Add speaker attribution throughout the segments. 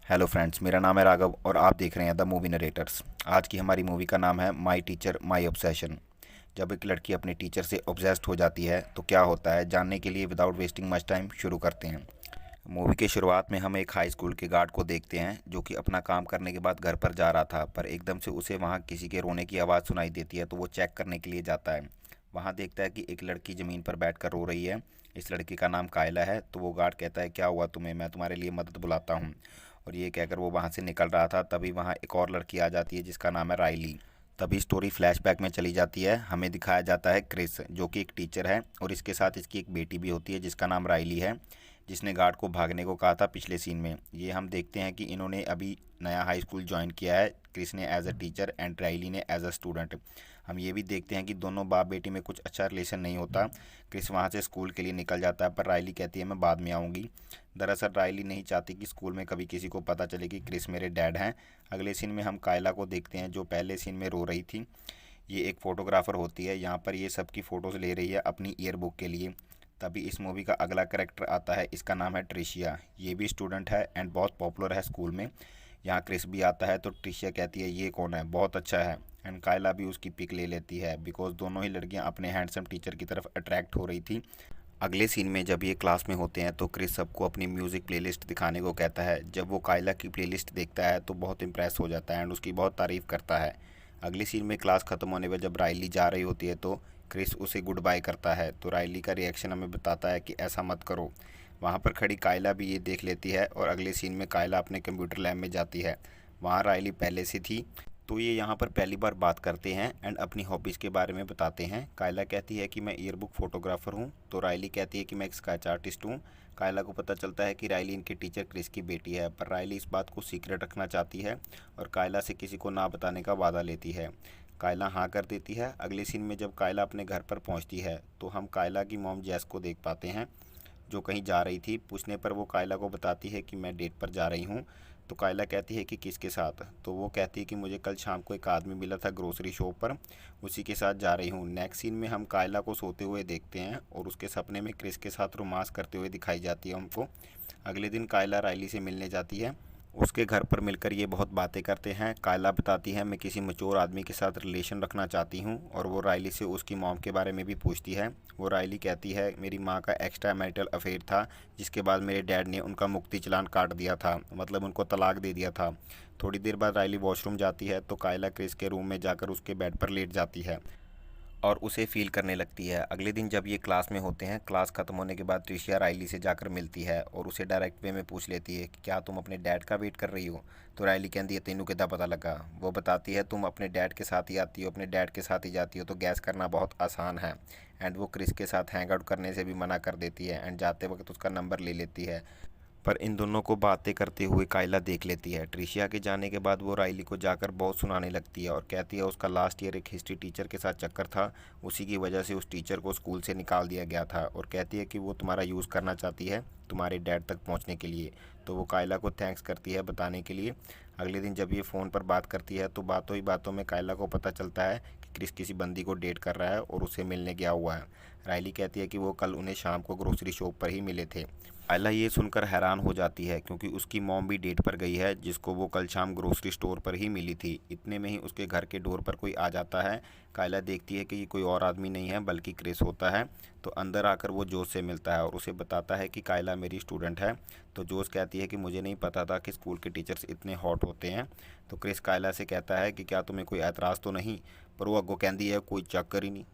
Speaker 1: Hello friends, मेरा नाम है राघव और आप देख रहे हैं द मूवी नरेटर्स। आज की हमारी मूवी का नाम है माई टीचर माई ऑब्सेशन। जब एक लड़की अपने टीचर से ऑब्सेस्ड हो जाती है तो क्या होता है, जानने के लिए विदाउट वेस्टिंग मच टाइम शुरू करते हैं। मूवी के शुरुआत में हम एक हाई स्कूल के गार्ड को देखते हैं जो कि अपना काम करने के बाद घर पर जा रहा था, पर एकदम से उसे वहाँ किसी के रोने की आवाज़ सुनाई देती है तो वो चेक करने के लिए जाता है। वहाँ देखता है कि एक लड़की ज़मीन पर बैठकर रो रही है। इस लड़की का नाम कायला है। तो वो गार्ड कहता है, क्या हुआ तुम्हें, मैं तुम्हारे लिए मदद बुलाता हूँ। और ये कहकर वो वहाँ से निकल रहा था, तभी वहाँ एक और लड़की आ जाती है जिसका नाम है रायली। तभी स्टोरी फ्लैशबैक में चली जाती है। हमें दिखाया जाता है क्रिस, जो कि एक टीचर है और इसके साथ इसकी एक बेटी भी होती है जिसका नाम रायली है, जिसने गार्ड को भागने को कहा था पिछले सीन में। ये हम देखते हैं कि इन्होंने अभी नया हाई स्कूल ज्वाइन किया है, क्रिस ने as a teacher and Riley ने एज अ स्टूडेंट। हम ये भी देखते हैं कि दोनों बाप बेटी में कुछ अच्छा रिलेशन नहीं होता। क्रिस वहाँ से स्कूल के लिए निकल जाता है, पर रायली कहती है मैं बाद में आऊँगी। दरअसल रायली नहीं चाहती कि स्कूल में कभी किसी को पता चले कि क्रिस मेरे डैड हैं। अगले सीन में हम कायला को देखते हैं जो पहले सीन में रो रही थी। ये एक फ़ोटोग्राफ़र होती है, यहाँ पर ये सबकी फ़ोटोज़ ले रही है अपनी ईयरबुक के लिए। तभी इस मूवी का अगला कैरेक्टर आता है, इसका नाम है ट्रिशिया। ये भी स्टूडेंट है एंड बहुत पॉपुलर है स्कूल में। यहाँ क्रिस भी आता है तो ट्रिशिया कहती है ये कौन है, बहुत अच्छा है। एंड कायला भी उसकी पिक ले लेती है बिकॉज दोनों ही लड़कियाँ अपने हैंडसम टीचर की तरफ अट्रैक्ट हो रही थी। अगले सीन में जब ये क्लास में होते हैं तो क्रिस सबको अपनी म्यूज़िक प्लेलिस्ट दिखाने को कहता है। जब वो कायला की प्लेलिस्ट देखता है तो बहुत इंप्रेस हो जाता है एंड उसकी बहुत तारीफ़ करता है। अगली सीन में क्लास ख़त्म होने पर जब रायली जा रही होती है तो क्रिस उसे गुड बाय करता है, तो रायली का रिएक्शन हमें बताता है कि ऐसा मत करो। वहाँ पर खड़ी कायला भी ये देख लेती है और अगले सीन में कायला अपने कंप्यूटर लैब में जाती है। वहाँ रायली पहले से थी, तो ये यहाँ पर पहली बार बात करते हैं एंड अपनी हॉबीज़ के बारे में बताते हैं। कायला कहती है कि मैं ईयरबुक फ़ोटोग्राफ़र हूँ, तो रायली कहती है कि मैं एक स्केच आर्टिस्ट हूँ। कायला को पता चलता है कि रायली इनके टीचर क्रिस की बेटी है, पर रायली इस बात को सीक्रेट रखना चाहती है और कायला से किसी को ना बताने का वादा लेती है। कायला हाँ कर देती है। अगले सीन में जब कायला अपने घर पर पहुँचती है तो हम कायला की मॉम जैस को देख पाते हैं, जो कहीं जा रही थी। पूछने पर वो कायला को बताती है कि मैं डेट पर जा रही हूँ। तो कायला कहती है कि किसके साथ, तो वो कहती है कि मुझे कल शाम को एक आदमी मिला था ग्रोसरी शॉप पर, उसी के साथ जा रही हूँ। नेक्स्ट सीन में हम कायला को सोते हुए देखते हैं और उसके सपने में क्रिस के साथ रोमांस करते हुए दिखाई जाती है हमको। अगले दिन कायला रायली से मिलने जाती है। उसके घर पर मिलकर ये बहुत बातें करते हैं। कायला बताती है मैं किसी मैच्योर आदमी के साथ रिलेशन रखना चाहती हूँ और वो रायली से उसकी मॉम के बारे में भी पूछती है। वो रायली कहती है मेरी माँ का एक्स्ट्रा मैरिटल अफेयर था, जिसके बाद मेरे डैड ने उनका मुक्ति चालान काट दिया था, मतलब उनको तलाक दे दिया था। थोड़ी देर बाद रायली वॉशरूम जाती है तो कायला क्रिस के रूम में जाकर उसके बेड पर लेट जाती है और उसे फील करने लगती है। अगले दिन जब ये क्लास में होते हैं, क्लास ख़त्म होने के बाद ट्रिशिया रायली से जाकर मिलती है और उसे डायरेक्ट वे में पूछ लेती है कि क्या तुम अपने डैड का वेट कर रही हो। तो रायली कहती है तेनू कितना पता लगा। वो बताती है तुम अपने डैड के साथ ही आती हो, अपने डैड के साथ ही जाती हो, तो गैस करना बहुत आसान है। एंड वो क्रिस के साथ हैंग आउट करने से भी मना कर देती है एंड जाते वक्त उसका नंबर ले लेती है। पर इन दोनों को बातें करते हुए कायला देख लेती है। ट्रिशिया के जाने के बाद वो रायली को जाकर बहुत सुनाने लगती है और कहती है उसका लास्ट ईयर एक हिस्ट्री टीचर के साथ चक्कर था, उसी की वजह से उस टीचर को स्कूल से निकाल दिया गया था, और कहती है कि वो तुम्हारा यूज़ करना चाहती है तुम्हारे डैड तक पहुंचने के लिए। तो वो कायला को थैंक्स करती है बताने के लिए। अगले दिन जब ये फ़ोन पर बात करती है तो बातों ही बातों में कायला को पता चलता है कि क्रिस किसी बंदी को डेट कर रहा है और उसे मिलने गया हुआ है। रायली कहती है कि वो कल उन्हें शाम को ग्रोसरी शॉप पर ही मिले थे। आयला ये सुनकर हैरान हो जाती है क्योंकि उसकी मॉम भी डेट पर गई है, जिसको वो कल शाम ग्रोसरी स्टोर पर ही मिली थी। इतने में ही उसके घर के डोर पर कोई आ जाता है। कायला देखती है कि ये कोई और आदमी नहीं है बल्कि क्रिस होता है। तो अंदर आकर वो जोश से मिलता है और उसे बताता है कि कायला मेरी स्टूडेंट है। तो जोश कहती है कि मुझे नहीं पता था कि स्कूल के टीचर्स इतने हॉट होते हैं। तो क्रिस कायला से कहता है कि क्या तुम्हें कोई एतराज़ तो नहीं, पर वो अगो कहती है कोई चक्कर ही नहीं।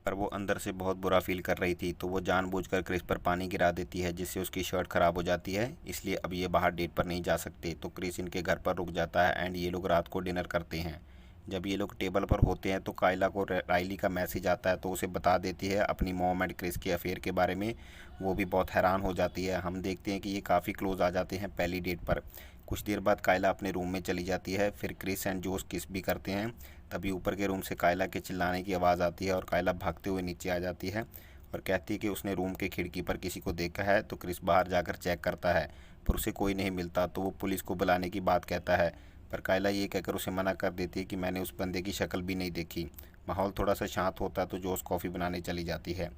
Speaker 1: पर वो अंदर से बहुत बुरा फील कर रही थी, तो वो जानबूझकर क्रिस पर पानी गिरा देती है जिससे उसकी शर्ट ख़राब हो जाती है। इसलिए अब ये बाहर डेट पर नहीं जा सकते। तो क्रिस इनके घर पर रुक जाता है एंड ये लोग रात को डिनर करते हैं। जब ये लोग टेबल पर होते हैं तो कायला को रायली का मैसेज आता है, तो उसे बता देती है अपनी मॉम एंड क्रिस के अफेयर के बारे में। वो भी बहुत हैरान हो जाती है। हम देखते हैं कि ये काफ़ी क्लोज आ जाते हैं पहली डेट पर। कुछ देर बाद कायला अपने रूम में चली जाती है, फिर क्रिस एंड जोश किस भी करते हैं। तभी ऊपर के रूम से कायला के चिल्लाने की आवाज़ आती है और कायला भागते हुए नीचे आ जाती है और कहती है कि उसने रूम के खिड़की पर किसी को देखा है। तो क्रिस बाहर जाकर चेक करता है पर उसे कोई नहीं मिलता, तो वो पुलिस को बुलाने की बात कहता है। पर कायला ये कहकर उसे मना कर देती है कि मैंने उस बंदे की शक्ल भी नहीं देखी। माहौल थोड़ा सा शांत होता है तो जोश कॉफ़ी बनाने चली जाती है।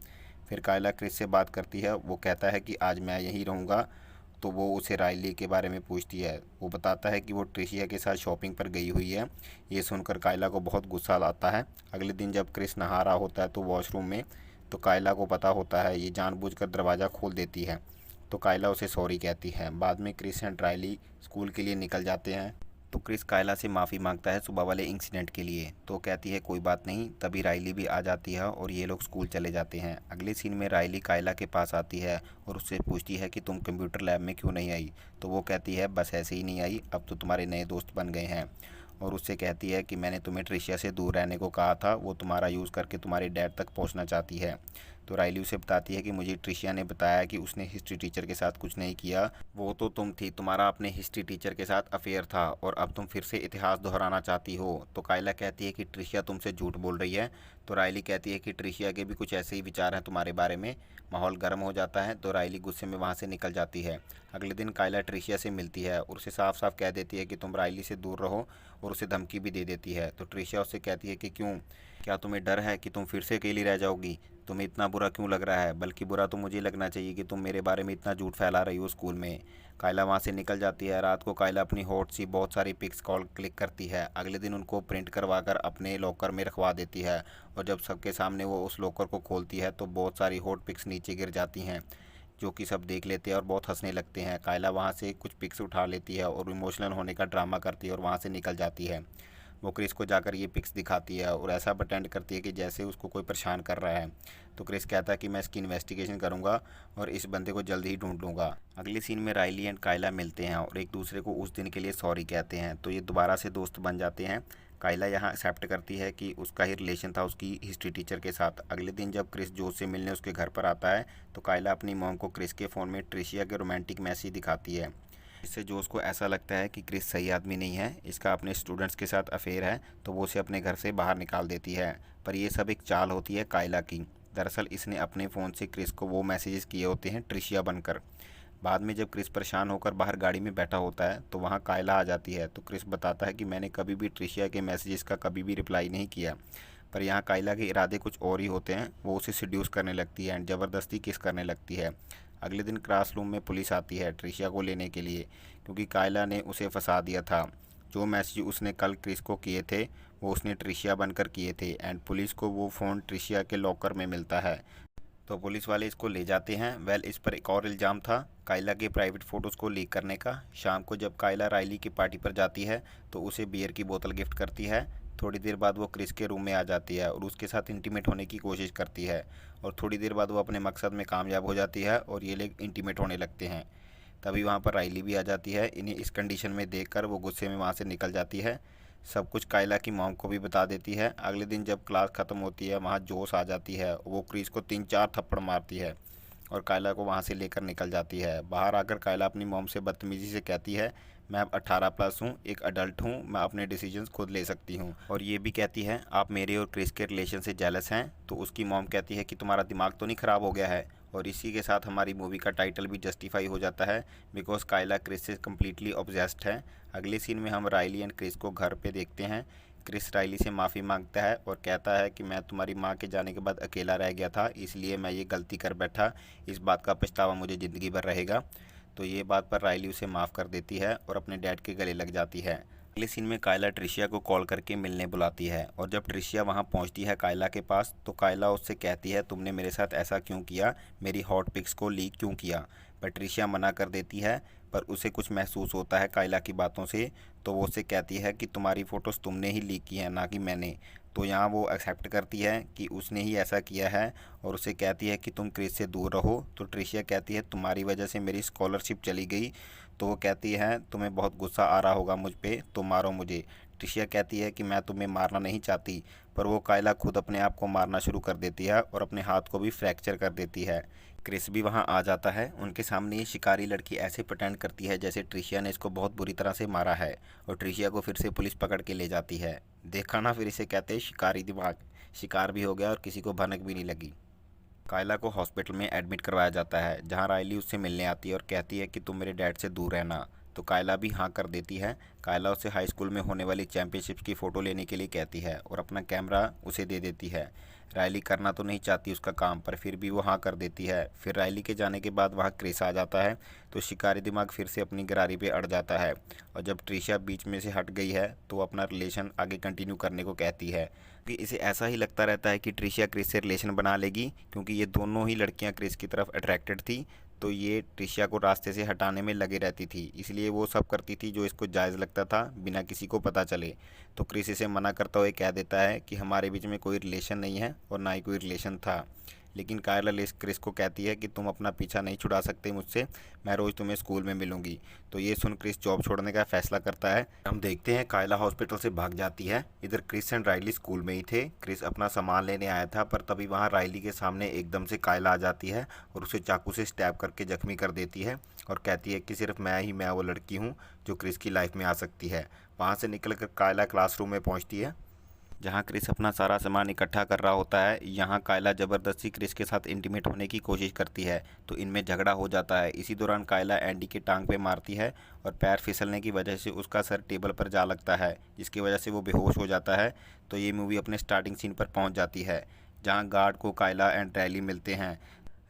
Speaker 1: फिर कायला क्रिस से बात करती है। वो कहता है कि आज मैं यहीं रहूँगा तो वो उसे राइली के बारे में पूछती है। वो बताता है कि वो ट्रिशिया के साथ शॉपिंग पर गई हुई है। ये सुनकर कायला को बहुत गुस्सा आता है। अगले दिन जब क्रिस नहा रहा होता है तो वॉशरूम में, तो कायला को पता होता है, ये जानबूझकर दरवाज़ा खोल देती है। तो कायला उसे सॉरी कहती है। बाद में क्रिस एंड राइली स्कूल के लिए निकल जाते हैं। तो क्रिस कायला से माफ़ी मांगता है सुबह वाले इंसिडेंट के लिए। तो कहती है कोई बात नहीं। तभी राइली भी आ जाती है और ये लोग स्कूल चले जाते हैं। अगले सीन में राइली कायला के पास आती है और उससे पूछती है कि तुम कंप्यूटर लैब में क्यों नहीं आई। तो वो कहती है बस ऐसे ही नहीं आई, अब तो तुम्हारे नए दोस्त बन गए हैं। और उससे कहती है कि मैंने तुम्हें ट्रिशिया से दूर रहने को कहा था, वो तुम्हारा यूज़ करके तुम्हारे डैड तक पहुंचना चाहती है। तो राइली उसे बताती है कि मुझे ट्रिशिया ने बताया कि उसने हिस्ट्री टीचर के साथ कुछ नहीं किया, वो तो तुम थी, तुम्हारा अपने हिस्ट्री टीचर के साथ अफेयर था और अब तुम फिर से इतिहास दोहराना चाहती हो। तो कायला कहती है कि ट्रिशिया तुमसे झूठ बोल रही है। तो राइली कहती है कि ट्रिशिया के भी कुछ ऐसे ही विचार हैं तुम्हारे बारे में। माहौल गर्म हो जाता है तो राइली गुस्से में वहाँ से निकल जाती है। अगले दिन कायला ट्रिशिया से मिलती है और उसे साफ साफ कह देती है कि तुम राइली से दूर रहो और उसे धमकी भी दे देती है। तो ट्रिशिया उससे कहती है कि क्यों, क्या तुम्हें डर है कि तुम फिर से अकेली रह जाओगी? तुम्हें इतना बुरा क्यों लग रहा है? बल्कि बुरा तो मुझे लगना चाहिए कि तुम मेरे बारे में इतना झूठ फैला रही हो स्कूल में। कायला वहाँ से निकल जाती है। रात को कायला अपनी हॉट सी बहुत सारी पिक्स कॉल क्लिक करती है। अगले दिन उनको प्रिंट करवा कर अपने लॉकर में रखवा देती है और जब सबके सामने वो उस लॉकर को खोलती है तो बहुत सारी हॉट पिक्स नीचे गिर जाती हैं, जो कि सब देख लेते हैं और बहुत हंसने लगते हैं। कायला वहाँ से कुछ पिक्स उठा लेती है और इमोशनल होने का ड्रामा करती है और वहाँ से निकल जाती है। वो क्रिस को जाकर ये पिक्स दिखाती है और ऐसा pretend करती है कि जैसे उसको कोई परेशान कर रहा है। तो क्रिस कहता है कि मैं इसकी इन्वेस्टिगेशन करूंगा और इस बंदे को जल्द ही ढूंढ लूँगा। अगले सीन में राइली एंड कायला मिलते हैं और एक दूसरे को उस दिन के लिए सॉरी कहते हैं। तो ये दोबारा से दोस्त बन जाते हैं। कायला यहाँ एक्सेप्ट करती है कि उसका ही रिलेशन था उसकी हिस्ट्री टीचर के साथ। अगले दिन जब क्रिस जोश से मिलने उसके घर पर आता है तो कायला अपनी मॉम को क्रिस के फ़ोन में ट्रिशिया के रोमांटिक मैसेज दिखाती है। इससे जोश को ऐसा लगता है कि क्रिस सही आदमी नहीं है, इसका अपने स्टूडेंट्स के साथ अफेयर है, तो वो उसे अपने घर से बाहर निकाल देती है। पर ये सब एक चाल होती है कायला की। दरअसल इसने अपने फ़ोन से क्रिस को वो मैसेजेस किए होते हैं ट्रिशिया बनकर। बाद में जब क्रिस परेशान होकर बाहर गाड़ी में बैठा होता है तो वहाँ कायला आ जाती है। तो क्रिस बताता है कि मैंने कभी भी ट्रिशिया के मैसेजेस का कभी भी रिप्लाई नहीं किया। पर यहाँ कायला के इरादे कुछ और ही होते हैं। वो उसे सिड्यूस करने लगती है एंड ज़बरदस्ती किस करने लगती है। अगले दिन क्लासरूम में पुलिस आती है ट्रिशिया को लेने के लिए, क्योंकि कायला ने उसे फंसा दिया था। जो मैसेज उसने कल क्रिस को किए थे वो उसने ट्रिशिया बनकर किए थे एंड पुलिस को वो फ़ोन ट्रिशिया के लॉकर में मिलता है। तो पुलिस वाले इसको ले जाते हैं। वेल, इस पर एक और इल्ज़ाम था कायला के प्राइवेट फ़ोटोज़ को लीक करने का। शाम को जब कायला राइली की पार्टी पर जाती है तो उसे बियर की बोतल गिफ्ट करती है। थोड़ी देर बाद वो क्रिस के रूम में आ जाती है और उसके साथ इंटीमेट होने की कोशिश करती है और थोड़ी देर बाद वो अपने मकसद में कामयाब हो जाती है और ये लोग इंटीमेट होने लगते हैं। तभी वहाँ पर राइली भी आ जाती है। इन्हें इस कंडीशन में देखकर वो गुस्से में वहाँ से निकल जाती है। सब कुछ कायला की मॉम को भी बता देती है। अगले दिन जब क्लास ख़त्म होती है वहाँ जोश आ जाती है। वो क्रिस को 3-4 थप्पड़ मारती है और कायला को वहाँ से लेकर निकल जाती है। बाहर आकर कायला अपनी मॉम से बदतमीज़ी से कहती है मैं अब 18+ हूँ, एक अडल्ट हूँ, मैं अपने डिसीजंस खुद ले सकती हूँ। और ये भी कहती है आप मेरे और क्रिस के रिलेशन से जेलस हैं। तो उसकी मॉम कहती है कि तुम्हारा दिमाग तो नहीं ख़राब हो गया है। और इसी के साथ हमारी मूवी का टाइटल भी जस्टिफाई हो जाता है बिकॉज कायला क्रिस से कम्प्लीटली ऑब्सेस्ड है। अगले सीन में हम राइली एंड क्रिस को घर पे देखते हैं। क्रिस राइली से माफ़ी मांगता है और कहता है कि मैं तुम्हारी माँ के जाने के बाद अकेला रह गया था, इसलिए मैं ये गलती कर बैठा, इस बात का पछतावा मुझे ज़िंदगी भर रहेगा। तो ये बात पर राइली उसे माफ़ कर देती है और अपने डैड के गले लग जाती है। अगले सीन में कायला ट्रिशिया को कॉल करके मिलने बुलाती है और जब ट्रिशिया वहाँ पहुँचती है कायला के पास तो कायला उससे कहती है तुमने मेरे साथ ऐसा क्यों किया, मेरी हॉट पिक्स को लीक क्यों किया। पर ट्रिशिया मना कर देती है। पर उसे कुछ महसूस होता है कायला की बातों से, तो वो उससे कहती है कि तुम्हारी फ़ोटोज़ तुमने ही लीक की हैं, ना कि मैंने। तो यहाँ वो एक्सेप्ट करती है कि उसने ही ऐसा किया है और उसे कहती है कि तुम क्रिस से दूर रहो। तो ट्रिशिया कहती है तुम्हारी वजह से मेरी स्कॉलरशिप चली गई। तो वो कहती है तुम्हें बहुत गुस्सा आ रहा होगा मुझ पे, तो मारो मुझे। ट्रिशिया कहती है कि मैं तुम्हें मारना नहीं चाहती। पर वो कायला खुद अपने आप को मारना शुरू कर देती है और अपने हाथ को भी फ्रैक्चर कर देती है। क्रिस भी वहाँ आ जाता है। उनके सामने ये शिकारी लड़की ऐसे प्रटेंड करती है जैसे ट्रिशिया ने इसको बहुत बुरी तरह से मारा है और ट्रिशिया को फिर से पुलिस पकड़ के ले जाती है। देखा ना, फिर इसे कहते हैं शिकारी दिमाग। शिकार भी हो गया और किसी को भनक भी नहीं लगी। कायला को हॉस्पिटल में एडमिट करवाया जाता है जहां राइली उससे मिलने आती है और कहती है कि तुम मेरे डैड से दूर रहना। तो कायला भी हाँ कर देती है। कायला उसे हाई स्कूल में होने वाली चैंपियनशिप की फ़ोटो लेने के लिए कहती है और अपना कैमरा उसे दे देती है। रायली करना तो नहीं चाहती उसका काम, पर फिर भी वो हाँ कर देती है। फिर रायली के जाने के बाद वहाँ क्रिस आ जाता है, तो शिकारी दिमाग फिर से अपनी गरारी पे अड़ जाता है। और जब ट्रिशा बीच में से हट गई है तो वो अपना रिलेशन आगे कंटिन्यू करने को कहती है कि इसे ऐसा ही लगता रहता है कि ट्रिशा क्रिस से रिलेशन बना लेगी, क्योंकि ये दोनों ही लड़कियां क्रिस की तरफ अट्रैक्टेड थी। तो ये ट्रिशा को रास्ते से हटाने में लगी रहती थी, इसलिए वो सब करती थी जो इसको जायज़ लगता था बिना किसी को पता चले। तो क्रिस इसे मना करता हुए कह देता है कि हमारे बीच में कोई रिलेशन नहीं है और ना ही कोई रिलेशन था। लेकिन कायला क्रिस को कहती है कि तुम अपना पीछा नहीं छुड़ा सकते मुझसे, मैं रोज़ तुम्हें स्कूल में मिलूंगी। तो ये सुन क्रिस जॉब छोड़ने का फैसला करता है। हम देखते हैं कायला हॉस्पिटल से भाग जाती है। इधर क्रिस एंड राइली स्कूल में ही थे। क्रिस अपना सामान लेने आया था, पर तभी वहाँ राइली के सामने एकदम से कायला आ जाती है और उसे चाकू से स्टैब करके जख्मी कर देती है और कहती है कि सिर्फ मैं वो लड़की हूँ जो क्रिस की लाइफ में आ सकती है। वहाँ से निकल कर कायला क्लासरूम में पहुँचती है, जहाँ क्रिस अपना सारा सामान इकट्ठा कर रहा होता है। यहाँ कायला ज़बरदस्ती क्रिस के साथ इंटीमेट होने की कोशिश करती है, तो इनमें झगड़ा हो जाता है। इसी दौरान कायला एंडी के टांग पे मारती है और पैर फिसलने की वजह से उसका सर टेबल पर जा लगता है, जिसकी वजह से वो बेहोश हो जाता है। तो ये मूवी अपने स्टार्टिंग सीन पर पहुँच जाती है, जहाँ गार्ड को कायला एंड रायली मिलते हैं।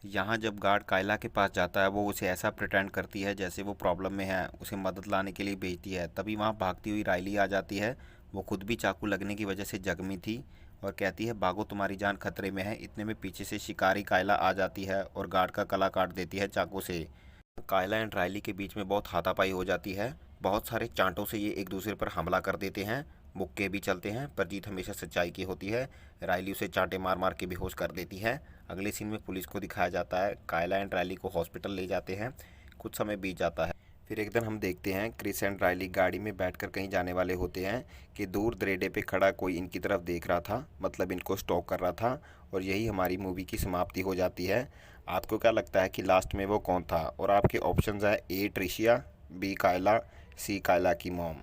Speaker 1: यहाँ जब गार्ड कायला के पास जाता है, वो उसे ऐसा प्रिटेंड करती है जैसे वो प्रॉब्लम में है, उसे मदद लाने के लिए भेजती है। तभी वहाँ भागती हुई रायली आ जाती है। वो खुद भी चाकू लगने की वजह से जख्मी थी और कहती है भागो, तुम्हारी जान खतरे में है। इतने में पीछे से शिकारी कायला आ जाती है और गार्ड का गला काट देती है चाकू से। कायला एंड रायली के बीच में बहुत हाथापाई हो जाती है। बहुत सारे चांटों से ये एक दूसरे पर हमला कर देते हैं। मुक्के भी चलते हैं, पर जीत हमेशा सच्चाई की होती है। रायली उसे चांटे मार मार के बेहोश कर देती है। अगले सीन में पुलिस को दिखाया जाता है। कायला एंड रायली को हॉस्पिटल ले जाते हैं। कुछ समय बीत जाता है। फिर एक दिन हम देखते हैं क्रिस एंड रायली गाड़ी में बैठकर कहीं जाने वाले होते हैं कि दूर दरेडे पे खड़ा कोई इनकी तरफ देख रहा था, मतलब इनको स्टॉक कर रहा था। और यही हमारी मूवी की समाप्ति हो जाती है। आपको क्या लगता है कि लास्ट में वो कौन था? और आपके ऑप्शंस हैं: ए ट्रिशिया, बी कायला, सी कायला की मॉम।